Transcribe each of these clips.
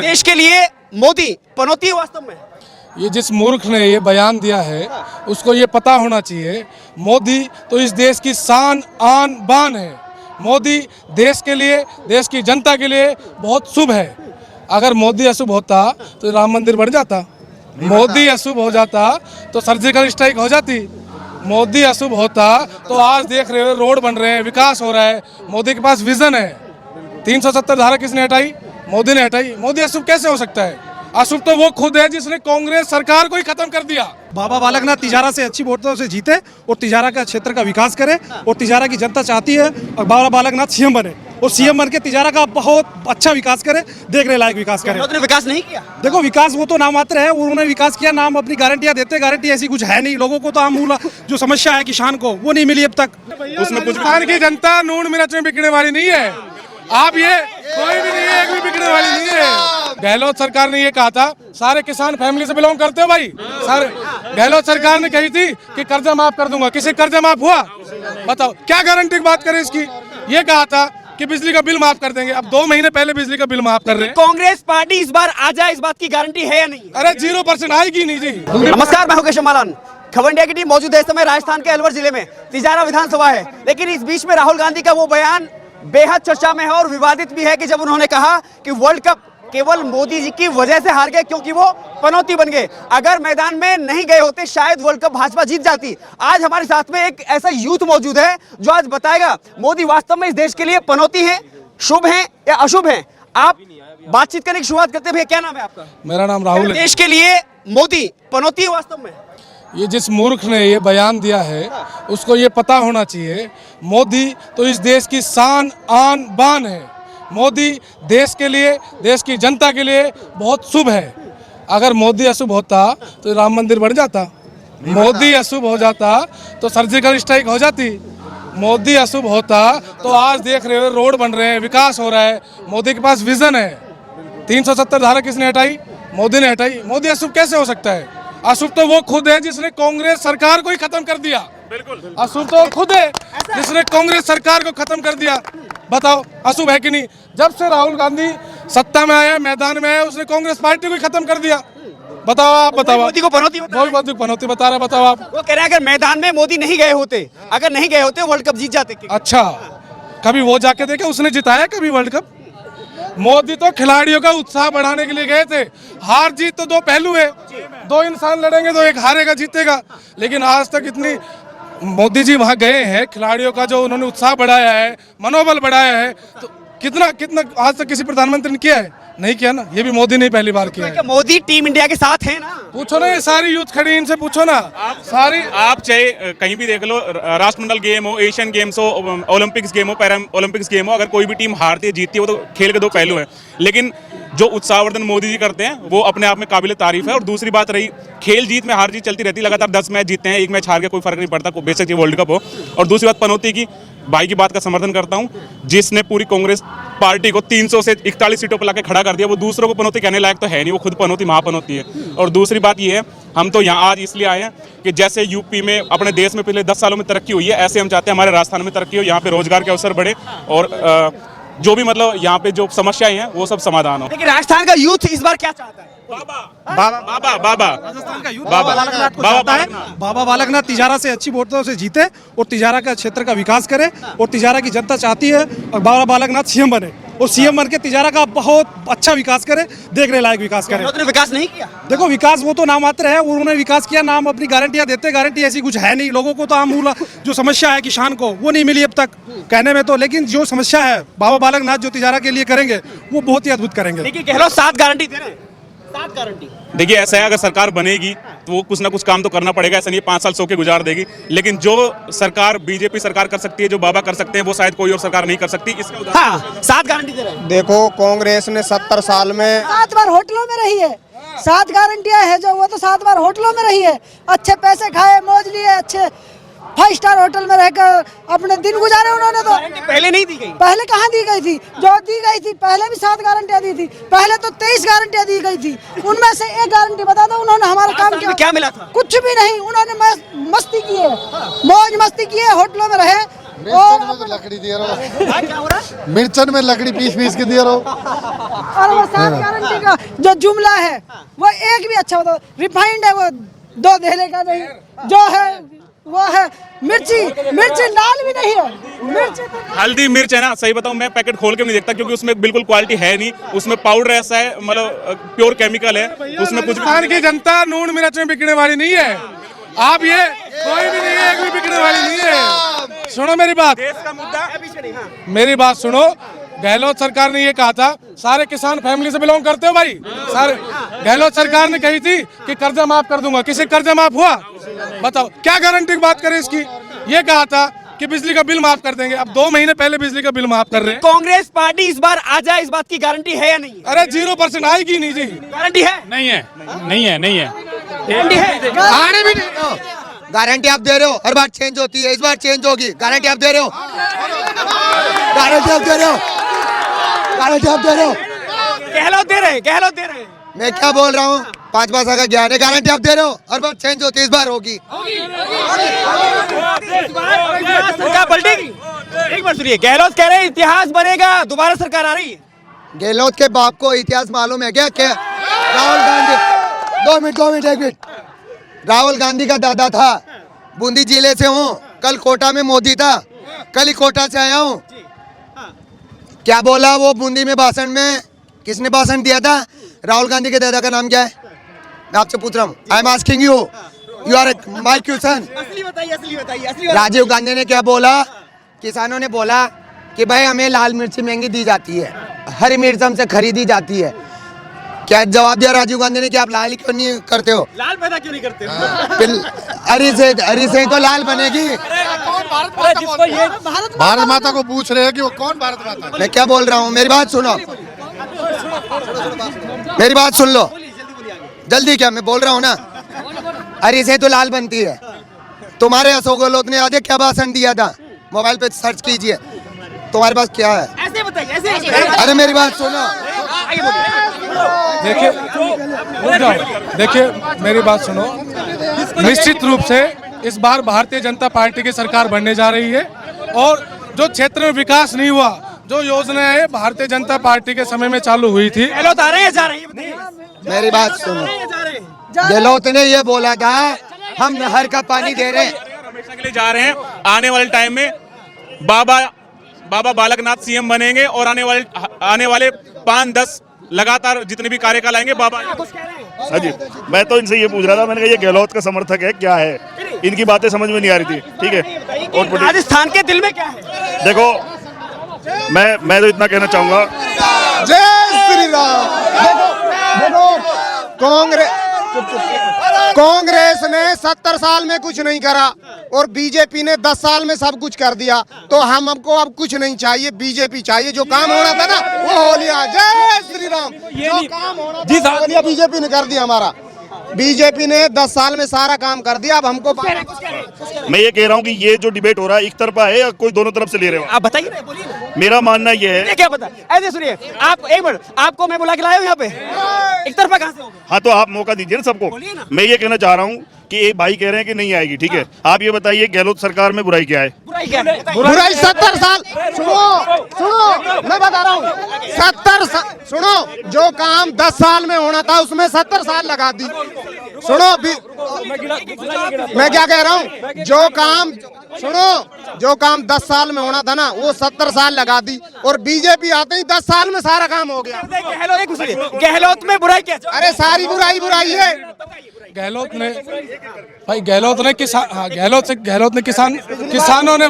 देश के लिए मोदी पनौती है वास्तव में। ये जिस मूर्ख ने ये बयान दिया है उसको ये पता होना चाहिए, मोदी तो इस देश की शान आन बान है। मोदी देश के लिए, देश की जनता के लिए बहुत शुभ है। अगर मोदी अशुभ होता तो राम मंदिर बढ़ जाता, मोदी अशुभ हो जाता तो सर्जिकल स्ट्राइक हो जाती, मोदी अशुभ होता तो आज देख रहे हो रोड बन रहे हैं, विकास हो रहा है। मोदी के पास विजन है। 370 धारा किसने हटाई? मोदी ने हटाई। मोदी अशुभ कैसे हो सकता है? अशुभ तो वो खुद है जिसने कांग्रेस सरकार को ही खत्म कर दिया। बाबा बालकनाथ तिजारा से अच्छी वोटों से जीते और तिजारा का क्षेत्र का विकास करे, और तिजारा की जनता चाहती है और बाबा बालकनाथ सीएम बने, और सीएम बन के तिजारा का बहुत अच्छा विकास करे, देखने लायक विकास करे। उन्होंने विकास नहीं किया। देखो विकास वो तो नाम मात्र है, उन्होंने विकास किया, नाम अपनी गारंटियां देते, गारंटी ऐसी कुछ है नहीं। लोगों को तो आम मूला जो समस्या है किसान को वो नहीं मिली अब तक। उसमें कुछ किसान की जनता नून मिर्च में बिकने वाली नहीं है। आप ये कोई भी नहीं है, एक भी बिकने वाली नहीं है। गहलोत सरकार ने ये कहा था, सारे किसान फैमिली से बिलोंग करते हो भाई, सारे। गहलोत सरकार ने कही थी कि कर्जा माफ कर दूंगा, किसी कर्जा माफ हुआ? बताओ क्या गारंटी की बात करें इसकी? ये कहा था कि बिजली का बिल माफ कर देंगे, अब 2 महीने पहले बिजली का बिल माफ कर रहे हैं। कांग्रेस पार्टी इस बार आ जाए, इस बात की गारंटी है या नहीं? अरे 0% आएगी नहीं जी। नमस्कार, मैं हूं केशव मालान। खबर इंडिया की टीम मौजूद है इस समय राजस्थान के अलवर जिले में। तिजारा विधानसभा है, लेकिन इस बीच में राहुल गांधी का वो बयान बेहद चर्चा में है और विवादित भी है कि जब उन्होंने कहा कि वर्ल्ड कप केवल मोदी जी की वजह से हार गए क्योंकि वो पनौती बन गए। अगर मैदान में नहीं गए होते शायद वर्ल्ड कप भाजपा जीत जाती। आज हमारे साथ में एक ऐसा यूथ मौजूद है जो आज बताएगा मोदी वास्तव में इस देश के लिए पनौती है, शुभ है या अशुभ है। आप बातचीत करने की शुरुआत करते हैं। क्या नाम है आपका? मेरा नाम राहुल है। देश के लिए मोदी पनौती है वास्तव में। ये जिस मूर्ख ने ये बयान दिया है उसको ये पता होना चाहिए, मोदी तो इस देश की शान आन बान है। मोदी देश के लिए, देश की जनता के लिए बहुत शुभ है। अगर मोदी अशुभ होता तो राम मंदिर बढ़ जाता, मोदी अशुभ हो जाता तो सर्जिकल स्ट्राइक हो जाती, मोदी अशुभ होता तो आज देख रहे हो रोड बन रहे हैं, विकास हो रहा है। मोदी के पास विजन है। 370 धारा किसने हटाई? मोदी ने हटाई। मोदी अशुभ कैसे हो सकता है? अशुभ तो वो खुद है जिसने कांग्रेस सरकार को ही खत्म कर दिया। बिल्कुल, अशुभ तो खुद है जिसने कांग्रेस सरकार को खत्म कर दिया। बताओ अशुभ है कि नहीं? जब से राहुल गांधी सत्ता में आया, मैदान में आया, उसने कांग्रेस पार्टी को ही खत्म कर दिया। बताओ, आप बताओ। मोदी को पनौती पनौती बता रहा, बताओ आप। वो कह रहे हैं अगर मैदान में मोदी नहीं गए होते, अगर नहीं गए होते वर्ल्ड कप जीत जाते। अच्छा, कभी वो जाके देखे उसने जिताया कभी वर्ल्ड कप? मोदी तो खिलाड़ियों का उत्साह बढ़ाने के लिए गए थे। हार जीत तो 2 पहलू है, 2 इंसान लड़ेंगे तो एक हारेगा जीतेगा। लेकिन आज तक इतनी मोदी जी वहां गए हैं, खिलाड़ियों का जो उन्होंने उत्साह बढ़ाया है, मनोबल बढ़ाया है, तो कितना कितना आज तक किसी प्रधानमंत्री ने किया है? नहीं किया ना। ये भी मोदी ने पहली बार किया है। मोदी टीम इंडिया के साथ है ना? पूछो ना, ये सारी यूथ खड़ी, इनसे पूछो ना। सारी आप चाहे कहीं भी देख लो, राष्ट्रमंडल गेम हो, एशियन गेम्स हो, ओलंपिक्स गेम हो, पैरा ओलंपिक्स गेम हो, अगर कोई भी टीम हारती है जीतती है वो तो खेल के 2 पहलू हैं। लेकिन जो उत्साहवर्धन मोदी जी करते हैं वो अपने आप में काबिल तारीफ है। और दूसरी बात रही, खेल जीत में हार जीत चलती रहती है, लगातार 10 मैच जीतते हैं, 1 मैच हार के कोई फर्क नहीं पड़ता, बेशक ये वर्ल्ड कप हो। और दूसरी बात पनौती की, भाई की बात का समर्थन करता हूं, जिसने पूरी कांग्रेस पार्टी को 300 से 41 सीटों पर लाके खड़ा कर दिया, वो दूसरों को पनौती कहने लायक तो है नहीं, वो खुद पनौती महापनौती है। और दूसरी बात ये है, हम तो यहाँ आज इसलिए आए हैं कि जैसे यूपी में अपने देश में पिछले 10 सालों में तरक्की हुई है, ऐसे हम चाहते हैं हमारे राजस्थान में तरक्की हो, यहाँ पे रोजगार के अवसर बढ़े और जो भी मतलब यहाँ पे जो समस्याएं हैं वो सब समाधान हो। लेकिन राजस्थान का यूथ इस बार क्या चाहता है? बाबा बालकनाथ तिजारा से अच्छी वोटों से जीते और तिजारा का क्षेत्र का विकास करे, और तिजारा की जनता चाहती है और बाबा बालकनाथ सीएम बने, और सीएम बन के तिजारा का बहुत अच्छा विकास करे, देखने लायक विकास करे। उन्होंने विकास नहीं किया। देखो विकास वो तो नाम मात्र है, उन्होंने विकास किया, नाम अपनी गारंटियां देते, गारंटी ऐसी कुछ है नहीं। लोगों को तो आम मूला जो समस्या है किसान को वो नहीं मिली अब तक कहने में तो। लेकिन जो समस्या है बाबा बालकनाथ जो तिजारा के लिए करेंगे वो बहुत ही अद्भुत करेंगे। लेकिन गहलोत 7 गारंटी दे रहे हैं, 7 गारंटी। देखिए ऐसा है, अगर सरकार बनेगी तो वो कुछ ना कुछ काम तो करना पड़ेगा, ऐसा नहीं 5 साल सो के गुजार देगी। लेकिन जो सरकार बीजेपी सरकार कर सकती है, जो बाबा कर सकते हैं, वो शायद कोई और सरकार नहीं कर सकती। इसका हाँ, 7 गारंटी दे रहे हैं। देखो कांग्रेस ने 70 साल में 7 बार होटलों में रही है, 7 गारंटियां है जो, वो तो 7 बार होटलों में रही है, अच्छे पैसे खाए, मौज लिए, अच्छे 5 स्टार होटल में रहकर अपने दिन गुजारे उन्होंने। तो पहले नहीं दी गई, पहले कहाँ दी गई थी? जो दी गई थी पहले भी 7 गारंटियां दी थी, पहले तो 23 गारंटियां दी गई थी, उनमें से 1 गारंटी बता दो उन्होंने हमारा काम किया। क्या मिला था? कुछ भी नहीं। उन्होंने मस्ती की है, मौज मस्ती की है, होटलों में रहे, मिर्चन में तो लकड़ी दे रहो, मिर्चन में लकड़ी पीस पीस के दे रहो। और वो 7 गारंटी का जो जुमला है वो एक भी अच्छा होता, रिफाइंड है वो 2 धेले का नहीं, जो है वो है मिर्ची, मिर्ची लाल भी नहीं है, मिर्ची हल्दी मिर्च है ना, सही बताऊं मैं पैकेट खोल के नहीं देखता क्योंकि उसमें बिल्कुल क्वालिटी है नहीं, उसमें पाउडर ऐसा है, मतलब प्योर केमिकल है उसमें कुछ। हिंदुस्तान की जनता नून मिर्च में बिकने वाली नहीं है। आप ये कोई भी नहीं है, एक भी बिकने वाली नहीं है। सुनो मेरी बात, देश का मुद्दा, मेरी बात सुनो। गहलोत सरकार ने ये कहा था, सारे किसान फैमिली से बिलोंग करते हो भाई, सारे। गहलोत सरकार ने कही थी कि कर्जा माफ कर दूंगा, किसी कर्जा माफ हुआ? बताओ, क्या गारंटी की बात करें इसकी? ये कहा था कि बिजली का बिल माफ कर देंगे, अब 2 महीने पहले बिजली का बिल माफ कर रहे हैं। कांग्रेस पार्टी इस बार आ जाए, इस बात की गारंटी है या नहीं? अरे 0% आएगी नहीं जी, गारंटी है? नहीं है, नहीं है, नहीं है। गारंटी है? आने भी नहीं। गारंटी आप दे रहे हो, हर बार चेंज होती है, इस बार चेंज होगी। गारंटी आप दे रहे हो, गारंटी आप दे रहे हो, गारंटी आप दे रहे हो। गहलोत दे रहे, गहलोत दे रहे। मैं क्या बोल रहा हूँ, 5 भाषा का ज्ञान है। गारंटी आप दे रहे हो, हर बार चेंज होती है, इस बार होगी। सरकार पलटेगी। एक बार सुनिए, गहलोत कह रहे हैं इतिहास बनेगा, दोबारा सरकार आ रही है। गहलोत के बाप को इतिहास मालूम है क्या? Rahul Gandhi, 2 minute 1 minute. राहुल गांधी का दादा था, बूंदी जिले से हूँ, कल कोटा में मोदी था, कल ही कोटा से आया हूँ। क्या बोला वो बूंदी में भाषण में? किसने भाषण दिया था? राहुल गांधी के दादा का नाम क्या है? मैं आपसे पूछ रहा हूँ, I am asking you, you are my question. असली बताइए, असली बताइए, असली राजीव गांधी ने क्या बोला? किसानों ने बोला कि भाई हमें लाल मिर्ची महंगी दी जाती है, हरी मिर्च हमसे खरीदी जाती है। क्या जवाब दिया राजीव गांधी ने कि आप लाल क्यों नहीं करते हो? लाल पैदा क्यों नहीं करते? हरी से तो लाल बनेगी। भारत माता को पूछ रहे हैं कि वो कौन भारत माता? मैं क्या बोल रहा हूँ, मेरी बात सुनो, मेरी बात सुन लो जल्दी। क्या मैं बोल रहा हूँ ना, हरी से तो लाल बनती है। तुम्हारे अशोक गहलोत ने आज क्या भाषण दिया था? मोबाइल पे सर्च कीजिए, तुम्हारे पास क्या है? ऐसे बताइए, ऐसे बताइए। अरे मेरी बात सुनो, देखिए, रुक जाओ, देखिए मेरी बात सुनो। निश्चित रूप से इस बार भारतीय जनता पार्टी की सरकार बनने जा रही है और जो क्षेत्र में विकास नहीं हुआ, जो योजनाएं भारतीय जनता पार्टी के समय में चालू हुई थी। गहलोत आ रहे हैं, जा रहे हैं? मेरी बात सुनो। जा रहे हैं। गहलोत ने ये बोला था हम नहर का पानी दे रहे हैं। हमेशा के लिए जा रहे हैं। आने वाले टाइम में बाबा बालकनाथ सीएम बनेंगे और आने वाले 5-10 लगातार जितने भी कार्यकाल आएंगे बाबा। हाँ जी, मैं तो इनसे ये पूछ रहा था, मैंने कहा ये गहलोत का समर्थक है क्या है? इनकी बातें समझ में नहीं आ रही थी। ठीक है, और राजस्थान के दिल में क्या है? देखो, मैं तो इतना कहना चाहूंगा, जय श्री राम। देखो कांग्रेस ने 70 साल में कुछ नहीं करा और बीजेपी ने 10 साल में सब कुछ कर दिया, तो हमको अब कुछ नहीं चाहिए, बीजेपी चाहिए। जो काम होना था ना वो हो लिया। जय श्री राम। जो काम होना था बीजेपी ने कर दिया हमारा। बीजेपी ने 10 साल में सारा काम कर दिया। अब हमको मैं ये कह रहा हूँ कि ये जो डिबेट हो रहा है एक तरफा है या कोई दोनों तरफ से ले रहे हो? आप बताइए ना, बोलिए ना। मेरा मानना ये है, क्या पता? ऐसे सुनिए, आप एक मिनट, आपको मैं बुला के लाया हूँ यहाँ पे, एक तरफा कहाँ से होगा? हाँ तो आप मौका दीजिए ना सबको। मैं ये कहना चाह रहा हूँ कि एक भाई कह रहे हैं कि नहीं आएगी, ठीक है, आप ये बताइए गहलोत सरकार में बुराई क्या है? बुराई क्या है? बुराई 70 साल। सुनो मैं बता रहा हूँ, 70 साल। सुनो, जो काम 10 साल में होना था उसमें 70 साल लगा दी। सुनो मैं क्या कह रहा हूँ, जो काम सुनो, जो काम 10 साल में होना था ना वो 70 साल लगा दी और बीजेपी आते ही 10 साल में सारा काम हो गया। गहलोत में बुराई क्या? अरे सारी बुराई है। गहलोत ने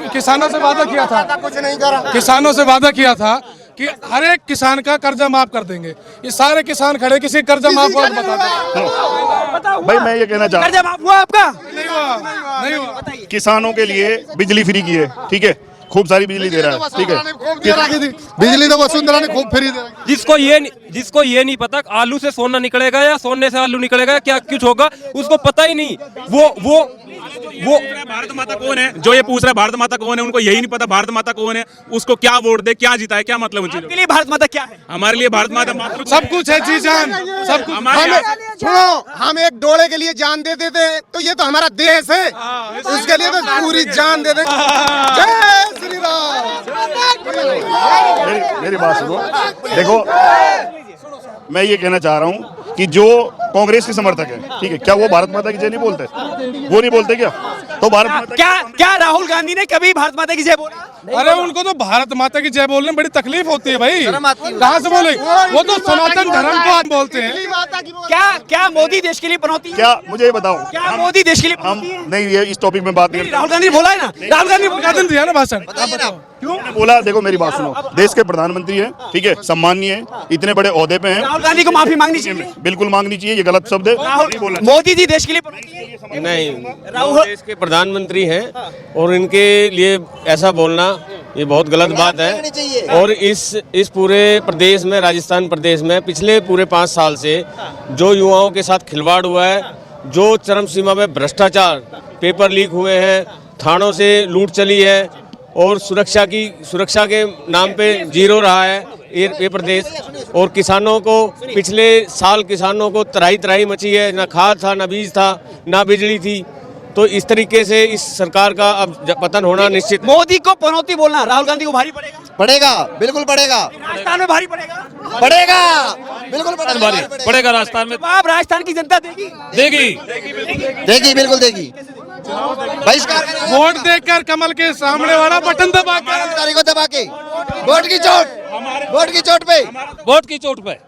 किसानों से वादा किया था, कुछ नहीं करा। किसानों से वादा किया था कि हर एक किसान का कर्जा माफ कर देंगे। ये सारे किसान खड़े, किसी कर्जा माफ हुआ बता दो भाई। मैं ये कहना चाह कर्जा माफ हुआ आपका? नहीं हुआ। किसानों के लिए बिजली फ्री की है, ठीक है, खूब सारी बिजली दे रहा है, ठीक है। बिजली तो वसुंधरा ने खूब फ्री दे रखी। जिसको ये नहीं पता आलू से सोना निकलेगा या सोने से आलू निकलेगा, क्या कुछ होगा उसको पता ही नहीं। वो वो भारत माता कौन है, जो ये पूछ रहा है भारत माता कौन है, उनको यही नहीं पता भारत माता कौन है, उसको क्या वोट दे, क्या जीता है, क्या मतलब उन चीजों के लिए भारत माता क्या है? हमारे लिए भारत माता सब कुछ है जी जान, सब कुछ। हमारे सुनो, हम एक डोले के लिए जान दे देते हैं तो ये तो हमारा देश है, उसके लिए तो पूरी जान दे देंगे। जय श्री राम। मेरी बात सुनो, देखो मैं ये कहना चाह रहा हूँ कि जो कांग्रेस के समर्थक है, ठीक है, क्या वो भारत माता की जय नहीं बोलते? वो नहीं बोलते क्या? तो भारत माता क्या राहुल गांधी ने कभी भारत माता की जय बोला? अरे उनको तो भारत माता की जय बोलने में बड़ी तकलीफ होती है भाई, कहाँ से बोले? वो तो सनातन धर्म को बोलते हैं। क्या मोदी देश के लिए पनौती है? क्या मुझे ये बताओ, क्या मोदी देश के लिए हम पनौती है? नहीं, ये इस टॉपिक में बात नहीं, राहुल गांधी ने बोला है ना, राहुल गांधी दिन दिया ना भाषण। मैंने बोला, देखो मेरी बात सुनो, देश के प्रधानमंत्री हैं, ठीक है, सम्मानीय है, इतने बड़े ओहदे पे हैं, राहुल गांधी को माफी मांगनी चाहिए। बिल्कुल मांगनी चाहिए, ये गलत शब्द है, नहीं बोलना। मोदी जी देश के लिए पनौती है? नहीं, वो देश के प्रधानमंत्री हैं और इनके लिए ऐसा बोलना ये बहुत गलत बात है। और इस पूरे प्रदेश में, राजस्थान प्रदेश में पिछले पूरे 5 साल से जो युवाओं के साथ खिलवाड़ हुआ है, जो चरम सीमा में भ्रष्टाचार, पेपर लीक हुए हैं, थानों से लूट चली है और सुरक्षा के नाम पे जीरो रहा है ये प्रदेश। और किसानों को पिछले साल किसानों को त्राही मची है, ना खाद था, ना बीज था, ना बिजली थी। तो इस तरीके से इस सरकार का अब पतन होना निश्चित। मोदी को पनौती बोलना राहुल गांधी को भारी पड़ेगा? पड़ेगा, बिल्कुल पड़ेगा, राजस्थान में भारी पड़ेगा? पड़ेगा, बिल्कुल पड़ेगा राजस्थान में। आप राजस्थान की जनता देगी? देगी, बिल्कुल देगी। बहिष्कार वोट देकर कमल के सामने वाला बटन दबा के, दबा के, वोट की चोट पे, वोट की चोट पे,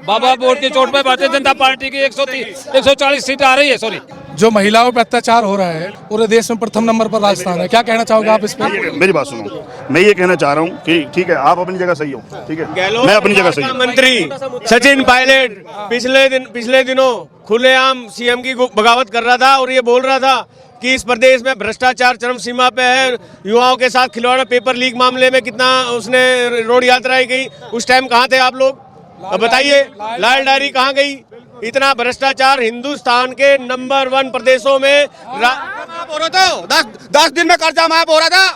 बाबा वोट की चोट पे भारतीय जनता पार्टी की 140 सीट आ रही है। सॉरी, जो महिलाओं पे अत्याचार हो रहा है पूरे देश में प्रथम नंबर पर राजस्थान है। क्या कहना चाहोगे आप इस पर? मेरी बात सुनो, मैं ये कहना चाह रहा हूँ कि ठीक है, आप अपनी जगह सही हो, ठीक है, मैं अपनी जगह सही हूँ। मंत्री सचिन पायलट पिछले दिनों खुलेआम सीएम की बगावत कर रहा था और ये बोल रहा था कि इस प्रदेश में भ्रष्टाचार चरम सीमा पे है, युवाओं के साथ खिलवाड़, पेपर लीक मामले में कितना उसने रोड यात्राएं की। उस टाइम कहाँ थे आप लोग? अब बताइए, लाल डायरी कहाँ गई? इतना भ्रष्टाचार हिंदुस्तान के नंबर 1 प्रदेशों में हो रहा था, 10 दिन में कर्जा माफ हो रहा था।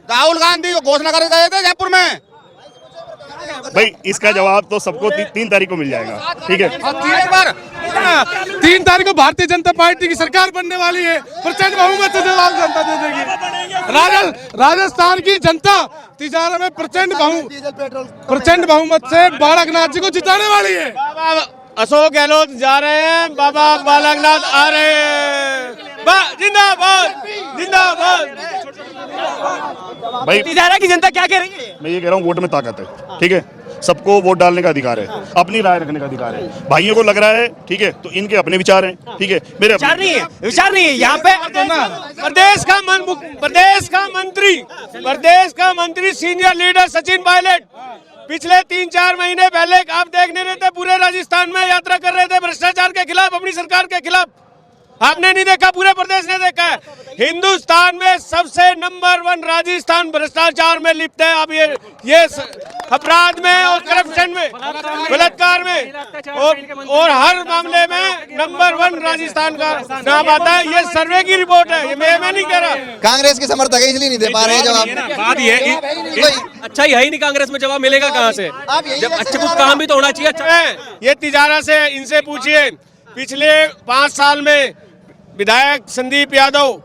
राहुल गांधी को घोषणा कर गए थे जयपुर में। भाई इसका जवाब तो सबको 3 तारीख को मिल जाएगा, ठीक है। 3 तारीख को भारतीय जनता पार्टी की सरकार बनने वाली है, प्रचंड बहुमत से जवाब जनता दे देगी। राजस्थान की जनता तिजारा में प्रचंड बहुमत से बालकनाथ जी को जिताने वाली है। अशोक गहलोत जा रहे हैं, बाबा बालकनाथ आ रहे हैं। जिंदाबाद, जिंदाबाद। भाई तिजारा की जनता क्या कह रही है? मैं ये कह रहा हूँ, वोट में ताकत है, ठीक है, सबको वोट डालने का अधिकार है, अपनी राय रखने का अधिकार है। भाइयों को लग रहा है, ठीक है, तो इनके अपने विचार हैं, ठीक है, मेरे विचार नहीं है यहाँ पे। प्रदेश का मंत्री सीनियर लीडर सचिन पायलट पिछले 3-4 महीने पहले आप देखने रहे थे, पूरे राजस्थान में यात्रा कर रहे थे भ्रष्टाचार के खिलाफ, अपनी सरकार के खिलाफ। आपने नहीं देखा, पूरे प्रदेश ने देखा है। हिंदुस्तान में सबसे नंबर 1 राजस्थान भ्रष्टाचार में लिप्त है। अब ये अपराध में और करप्शन में, बलात्कार में और हर मामले में नंबर 1 राजस्थान का नाम आता है। ये सर्वे की रिपोर्ट है, ये मैं नहीं कह रहा। कांग्रेस के समर्थक है इसलिए नहीं दे पा रहे हैं जवाब। बात ये अच्छा ही है ही नहीं, कांग्रेस में जवाब मिलेगा कहाँ से? जब अच्छा कुछ काम भी तो होना चाहिए। अच्छा ये तिजारा से इनसे पूछिए, पिछले 5 साल में विधायक संदीप यादव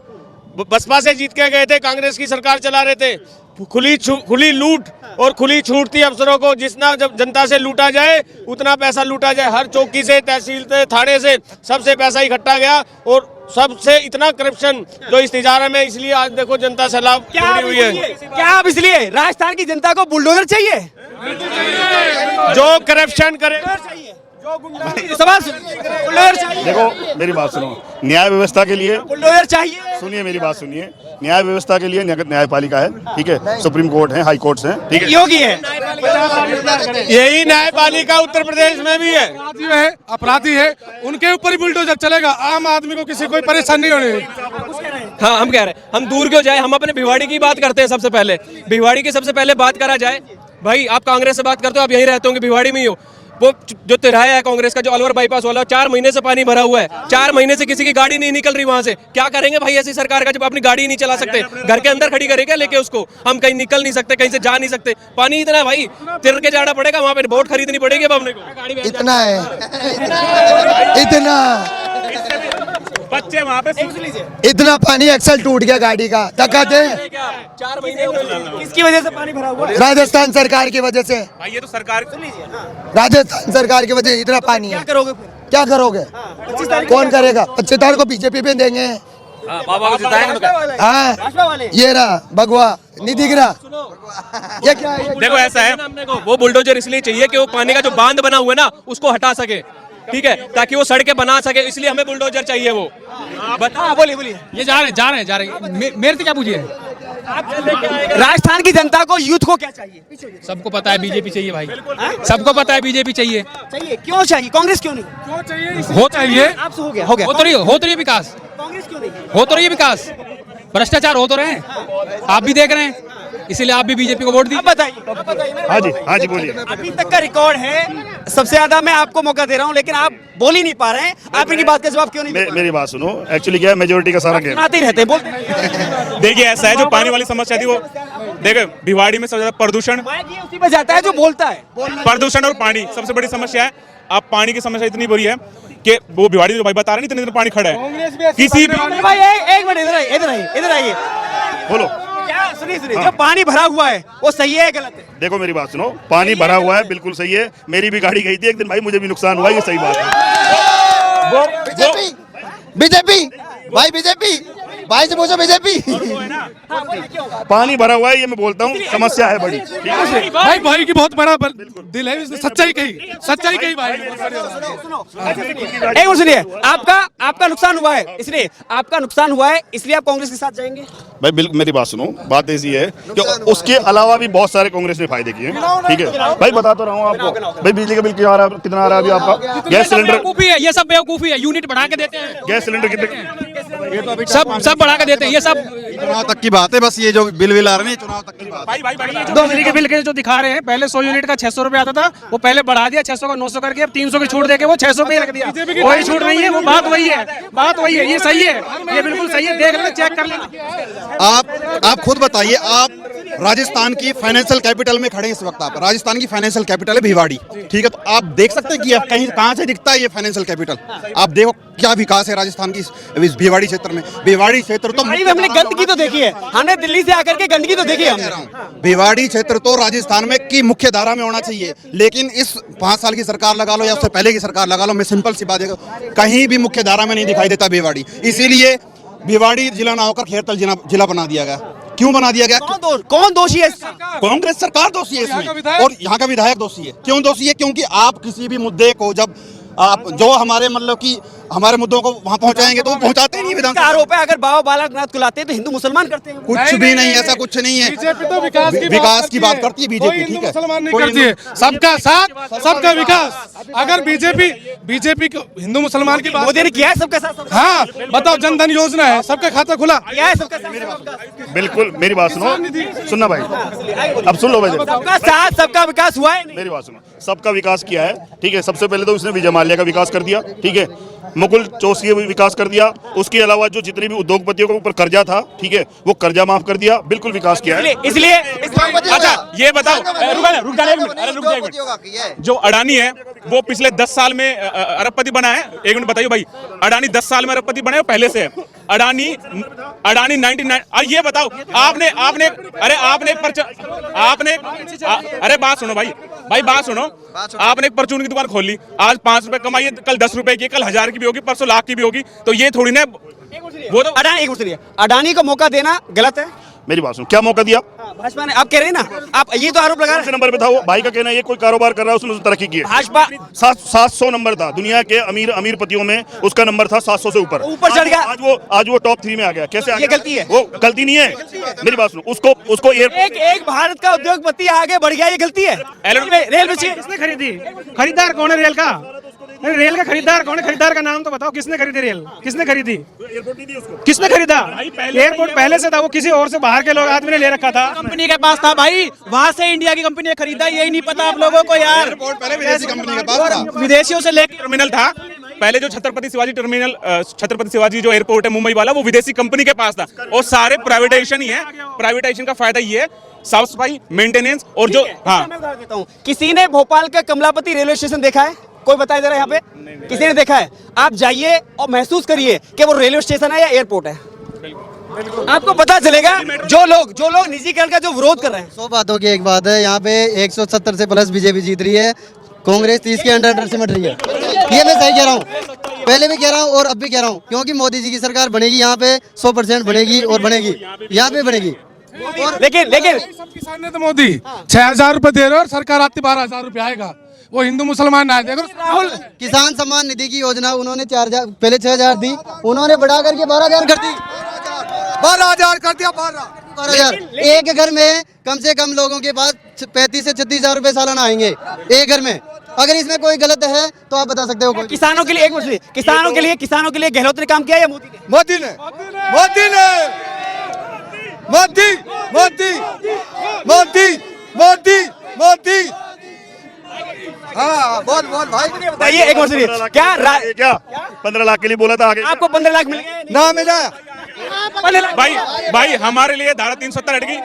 बसपा से जीत के गए थे, कांग्रेस की सरकार चला रहे थे। खुली लूट और खुली छूट थी अफसरों को, जितना जब जनता से लूटा जाए उतना पैसा लूटा जाए। हर चौकी से, तहसील से, थाने से सबसे पैसा इकट्ठा गया और सबसे इतना करप्शन जो इस तिजारा में, इसलिए आज देखो जनता से लाभ हुई है। क्या आप इसलिए राजस्थान की जनता को बुलडोजर चाहिए? जो करप्शन करे, बुलडोजर चाहिए। देखो मेरी बात सुनो, न्याय व्यवस्था के लिए बुलडोजर चाहिए। सुनिए मेरी बात सुनिए, न्याय व्यवस्था के लिए न्यायपालिका है, ठीक है, सुप्रीम कोर्ट है, हाई कोर्ट्स हैं, ठीक है, योगी है। यही न्यायपालिका उत्तर प्रदेश में भी है। अपराधी है, उनके ऊपर ही बुलडोजर चलेगा। आम आदमी को किसी कोई परेशानी नहीं होनी। हाँ, हम कह रहे हैं हम दूर क्यों जाए, हम अपने भिवाड़ी की बात करते हैं। सबसे पहले भिवाड़ी की सबसे पहले बात करा जाए। भाई आप कांग्रेस से बात करते हो, आप यहीं रहते होंगे, भिवाड़ी में ही हो। वो जो तिराया है कांग्रेस का, जो अलवर बाईपास वाला, 4 महीने से पानी भरा हुआ है, 4 महीने से किसी की गाड़ी नहीं निकल रही वहां से। क्या करेंगे भाई ऐसी सरकार का, जब अपनी गाड़ी नहीं चला सकते, घर के अंदर खड़ी करेंगे लेके उसको, हम कहीं निकल नहीं सकते, कहीं से जा नहीं सकते, पानी इतना है भाई, तिर के जाना पड़ेगा, वहां पे वोट खरीदनी पड़ेगी अब अपने को। इतना है, इतना बच्चे वहाँ पे इतना पानी एक्सल टूट गया गाड़ी का, धक्का दे। 4 महीने किसकी वजह से पानी भरा हुआ है? राजस्थान सरकार की वजह से, भाई ये तो सरकार राजस्थान सरकार की वजह से इतना पानी है। क्या करोगे फिर? क्या करोगे? कौन करेगा? 25 तारीख को बीजेपी पे देंगे। बाबा को जिताएंगे। हाँ, भाजपा वाले ये रहा भगवा, नहीं दिख रहा। ये क्या है? देखो ऐसा है, वो बुलडोजर इसलिए चाहिए कि वो पानी का जो बांध बना हुआ है ना उसको हटा सके, ठीक है, ताकि वो सड़कें बना सके, इसलिए हमें बुलडोजर चाहिए। वो बोलिए ये जा रहे हैं मेरे से क्या पूछिए। राजस्थान की जनता को, यूथ को क्या चाहिए? सबको पता है बीजेपी चाहिए भाई, सबको पता है बीजेपी चाहिए। चाहिए, क्यों चाहिए? कांग्रेस क्यों नहीं? हो चाहिए, आपसे हो गया, हो गया। हो तो रही है विकास, कांग्रेस क्यों नहीं? हो तो रही है विकास, भ्रष्टाचार हो तो रहे हैं, आप भी देख रहे हैं, इसीलिए आप भी बीजेपी को वोट दीजिए। आप बताइए। हाँ जी बोलिए। अभी तक का रिकॉर्ड है, सबसे ज्यादा मैं आपको मौका दे रहा हूं, लेकिन आप बोल ही नहीं पा रहे हैं। आप इनकी बात का जवाब क्यों नहीं दे? मेरी बात सुनो, एक्चुअली क्या है, मेजोरिटी का सारा गेम सुनाते ही रहते हैं, बोलते हैं। देखिए ऐसा है, जो पानी वाली समस्या थी वो देखो, भिवाड़ी में सबसे ज्यादा प्रदूषण, ये उसी पे जाता है जो बोलता है। प्रदूषण और पानी सबसे बड़ी समस्या है। अब पानी की समस्या इतनी बुरी है कि वो भिवाड़ी जो भाई बता रहे नहीं, इतने पानी खड़ा है किसी भी। भाई एक मिनट, इधर आइए। बोलो क्या? सुनिए, जो पानी भरा हुआ है वो सही है गलत है? देखो मेरी बात सुनो, पानी भरा हुआ है बिल्कुल सही है, मेरी भी गाड़ी गई थी एक दिन भाई, मुझे भी नुकसान हुआ, ये सही बात है। बीजेपी भाई, बीजेपी भाई से पूछो, बीजेपी। पानी भरा हुआ है, ये मैं बोलता हूँ, समस्या है बड़ी। भाई की बहुत बड़ा दिल है, इसने सच्चाई कही भाई। एक मिनट सुनिए, आपका नुकसान हुआ है, इसलिए आपका नुकसान हुआ है, इसलिए आप कांग्रेस के साथ जाएंगे? भाई बिल्कुल मेरी बात सुनो, बात ऐसी है कि उसके अलावा भी बहुत सारे कांग्रेस ने फायदे किए, ठीक है भाई, बता तो रहा हूँ आपको। भाई बिजली का बिल कितना आ रहा है अभी आपका? गैस सिलेंडर, ये सब बेवकूफी है, यूनिट बढ़ा के देते हैं, गैस सिलेंडर कितने? सब बढ़ा के देते हैं, ये सब चुनाव तक की बात है, बस ये जो बिल आ रहे हैं चुनाव तक की बात है। 2 बिजली के बिल के जो दिखा रहे हैं, पहले 100 यूनिट का 600 रुपए आता था, वो पहले बढ़ा दिया 600 का 900 करके, अब 300 की छूट देके वो 600 पे रख दिया। कोई छूट नहीं है, वो बात वही है, ये सही है, ये बिल्कुल सही है, देख लेना, चेक कर लेना। आप खुद बताइए, आप राजस्थान की फाइनेंशियल कैपिटल में खड़े हैं इस वक्त, आप राजस्थान की फाइनेंशियल कैपिटल है भिवाड़ी, ठीक है, तो आप देख सकते हैं कि कहीं कहाँ से दिखता है ये फाइनेंशियल कैपिटल। आप देखो क्या विकास है राजस्थान की इस भिवाड़ी क्षेत्र में। भिवाड़ी क्षेत्र तो हमने गंदगी तो देखी है, हमने दिल्ली से आकर के गंदगी तो देखी है। भिवाड़ी क्षेत्र तो राजस्थान में की मुख्य धारा में होना चाहिए, लेकिन इस 5 साल की सरकार लगा लो या उससे पहले की सरकार लगा लो, मैं सिंपल सी बात है, कहीं भी मुख्य धारा में नहीं दिखाई देता भिवाड़ी। इसीलिए भिवाड़ी जिला ना होकर खेरतल जिला बना दिया गया। क्यों बना दिया गया? कौन दोषी है? कांग्रेस सरकार दोषी है इसमें, और यहाँ का विधायक दोषी है। क्यों दोषी है? क्योंकि आप किसी भी मुद्दे को जब आप जो हमारे मतलब कि हमारे मुद्दों को वहाँ पहुँचाएंगे तो वो पहुँचाते ही नहीं। विधानसभा आरोप है, अगर बाबा बालकनाथ को लाते हैं तो हिंदू मुसलमान करते हैं। कुछ भी नहीं, ऐसा कुछ नहीं है। बीजेपी तो विकास की बात करती है बीजेपी, ठीक है, मुसलमान नहीं करती है, सबका साथ सबका विकास। अगर बीजेपी को हिंदू मुसलमान की बात, मोदी ने किया है सबके साथ? हाँ बताओ, जनधन योजना है, सबका खाता खुला किया है सबके साथ? बिल्कुल मेरी बात सुनो, सुनना भाई, अब सुन लो भाई, सबका साथ सबका विकास हुआ है? मेरी बात सुनो, सबका विकास किया है, ठीक है। सबसे पहले तो उसने विजय माल्या का विकास कर दिया, ठीक है, मुकुल चौधरी का विकास कर दिया, उसके अलावा जो जितने भी उद्योगपतियों के ऊपर कर्जा था, ठीक है, वो कर्जा माफ कर दिया, बिल्कुल विकास किया है। इसलिए अच्छा ये बताओ, रुक जा, जो अडानी है वो पिछले 10 साल में अरबपति बना है? एक मिनट बताइए भाई, अडानी 10 साल में अरबपति बने पहले से है? अडानी 99, ये बताओ आपने बात सुनो भाई बात सुनो, आपने एक परचून की दुकान खोल ली, आज 5 रुपए कमाइए, कल 10 रुपए की, कल 1000 की भी होगी, परसों लाख की भी होगी, तो ये थोड़ी ना वो तो अडानी को मौका देना गलत है? मेरी बात सुनो, क्या मौका दिया भाजपा ने? आप कह रहे हैं ना, आप ये तो आरोप लगा रहे हैं। नंबर पे था वो भाई का कहना है, ये कोई कारोबार कर रहा है, उसने तरक्की की है। भाजपा 700 नंबर था दुनिया के अमीर पतियों में, उसका नंबर था 700 से ऊपर चढ़ गया। आज वो टॉप 3 में आ गया। कैसे आ गया? ये गलती है? वो गलती नहीं है, मेरी बात सुनो, उसको एक भारत का उद्योगपति आगे बढ़ गया, ये गलती है? रेल किसने खरीदी? खरीदार कौन है रेल का? रेल का खरीदार कौन है? खरीदार का नाम तो बताओ, किसने खरीदी रेल? किसने खरीदी? किसने खरीदा? एयरपोर्ट पहले से था, वो किसी और से बाहर के लोग आदमी ने ले रखा था। कंपनी के पास था भाई, वहाँ से इंडिया की कंपनी ने खरीदा, यही नहीं पता आप लोगों को यार। एयरपोर्ट पहले विदेशी कंपनी के पास था। विदेशियों से लेकर टर्मिनल था पहले, जो छत्रपति शिवाजी टर्मिनल, छत्रपति शिवाजी जो एयरपोर्ट है मुंबई वाला, वो विदेशी कंपनी के पास था। और सारे प्राइवेटाइजेशन ही है। प्राइवेटाइजेशन का फायदा ये है, साफ सफाई, मेंटेनेंस और जो हाँ। किसी ने भोपाल का कमलापति रेलवे स्टेशन देखा है? कोई बताए जरा यहाँ पे, किसी ने देखा है? आप जाइए और महसूस करिए कि वो रेलवे स्टेशन है या एयरपोर्ट है, आपको पता चलेगा। जो लोग निजीकरण का जो विरोध कर रहे हैं। 100 बातों की एक बात है, यहाँ पे 170 से प्लस बीजेपी जीत रही है, कांग्रेस 30 के अंडर सिमट रही है। ये मैं सही कह रहा हूँ, पहले भी कह रहा हूँ और अब भी कह रहा हूँ, क्योंकि मोदी जी की सरकार बनेगी यहाँ पे 100% बनेगी और बनेगी, यहाँ पे बनेगी। लेकिन सब किसान ने तो मोदी 6,000 रुपए दे रहे और सरकार आती 12,000 रुपए आएगा। वो हिंदू मुसलमान ना देखो। राहुल किसान सम्मान निधि की योजना उन्होंने 4,000 पहले 6,000 दी, उन्होंने बढ़ा करके 12,000 कर दी, 12,000 कर दिया। 12,000 एक घर में कम से कम लोगों के पास 35 से 36,000 रुपए सालाना आएंगे एक घर में। अगर इसमें कोई गलत है तो आप बता सकते हो। किसानों के लिए एक मिनट, किसानों के लिए गहलोत ने काम किया या मोदी ने? मोदी ने मोदी ने मोदी मोदी मोदी मोदी मोदी हाँ बोल भाई बताइए एक मिनट, क्या 15 लाख के लिए बोला था आगे, आपको 15 लाख मिल गए? ना मिला। भाई हमारे लिए धारा 370 हट गई,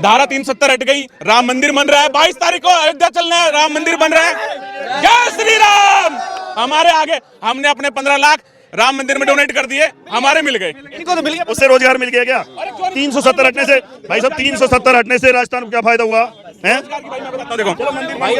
धारा 370 हट गई। राम मंदिर बन रहा है, 22 तारीख को अयोध्या चलना है, राम मंदिर बन रहा है। जय श्री राम। हमारे आगे हमने अपने 15 लाख राम मंदिर में डोनेट कर दिए, हमारे मिल गए। इनको तो मिल गया। उससे रोजगार मिल गया क्या? 370 हटने से भाई साहब, 370 हटने से राजस्थान को क्या फायदा हुआ है? देखो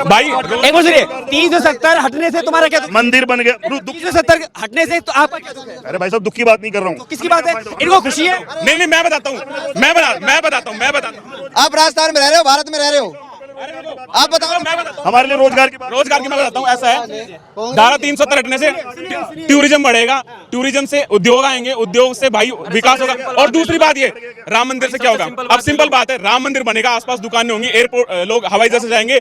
भाई एक मिनट, 370 हटने से तुम्हारा क्या? मंदिर बन गया। 370 हटने से तो आपका क्या दुख है? अरे भाई साहब, दुख की बात नहीं कर रहा हूँ। किसकी बात है? इनको खुशी है? नहीं, मैं बताता हूँ, मैं बताता हूँ। आप राजस्थान में रह रहे हो, भारत में रह रहे हो, आप बताओ। हमारे लिए रोजगार की मैं बताता हूँ। ऐसा है, धारा 370 हटने से टूरिज्म बढ़ेगा, टूरिज्म से उद्योग आएंगे, उद्योग से भाई विकास होगा। और दूसरी बात ये, राम मंदिर से क्या होगा? अब सिंपल बात है, राम मंदिर बनेगा, आसपास दुकानें होंगी, एयरपोर्ट, लोग हवाई जहाज से जाएंगे,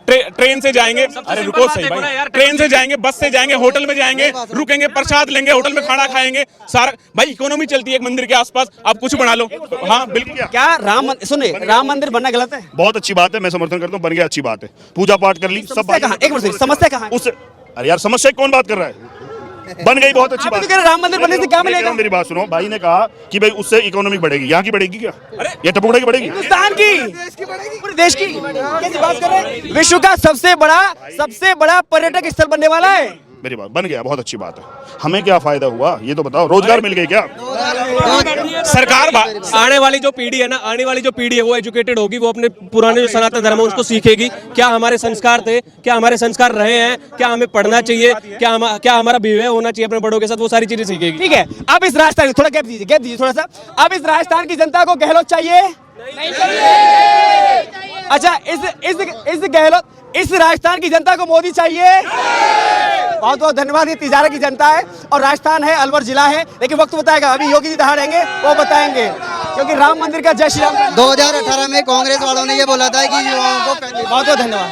ट्रेन से जाएंगे। अरे रुको सही भाई, ट्रेन से जाएंगे, बस से जाएंगे, होटल में जाएंगे, रुकेंगे, प्रसाद लेंगे, होटल में खाना खाएंगे, सारा भाई इकोनॉमी चलती है एक मंदिर के आसपास। आप कुछ बना लो। हाँ बिल्कुल। क्या राम मंदिर बनना गलत है? बहुत अच्छी बात है, मैं समर्थन करता हूँ, बन गया, अच्छी बात है। पूजा पाठ कर ली, सब कहाँ? एक मिनट, समस्या कहाँ है? अरे यार, समस्या कौन बात कर रहा है? बन गई, बहुत अच्छी बात। राम मंदिर बनने से क्या मिलेगा? मेरी बात सुनो, भाई ने कहा कि भाई उससे इकोनॉमी बढ़ेगी, यहाँ की बढ़ेगी क्या? ये टपुड़ा की बढ़ेगी, हिंदुस्तान की, पूरे देश की। कैसी बात कर रहे हैं? विश्व का सबसे बड़ा पर्यटक स्थल बनने वाला है। मेरी बात बन गया, बहुत अच्छी बात है। हमें क्या फायदा हुआ ये तो बताओ? रोजगार मिल गए क्या? सरकार आने वाली जो पीढ़ी है ना, आने वाली जो पीढ़ी है वो एजुकेटेड होगी, वो अपने पुराने जो सनातन धर्म है उसको सीखेगी। क्या हमारे संस्कार थे, क्या हमारे संस्कार रहे हैं, क्या हमें पढ़ना चाहिए, क्या हमारा बिहेवियर होना चाहिए अपने बड़ों के साथ, वो सारी चीजें सीखेगी। ठीक है, अब इस राजस्थान, थोड़ा गैप दीजिए थोड़ा सा। अब इस राजस्थान की जनता को गहलोत चाहिए? नहीं चाहिए। अच्छा, इस गहलोत, इस राजस्थान की जनता को मोदी चाहिए? बहुत बहुत धन्यवाद। ये तिजारा की जनता है और राजस्थान है, अलवर जिला है, लेकिन वक्त बताएगा। अभी योगी जी दहाड़ेंगे, वो बताएंगे, क्योंकि राम मंदिर का जय श्री राम। 2018 में कांग्रेस वालों ने ये बोला था कि युवाओं को। बहुत बहुत धन्यवाद।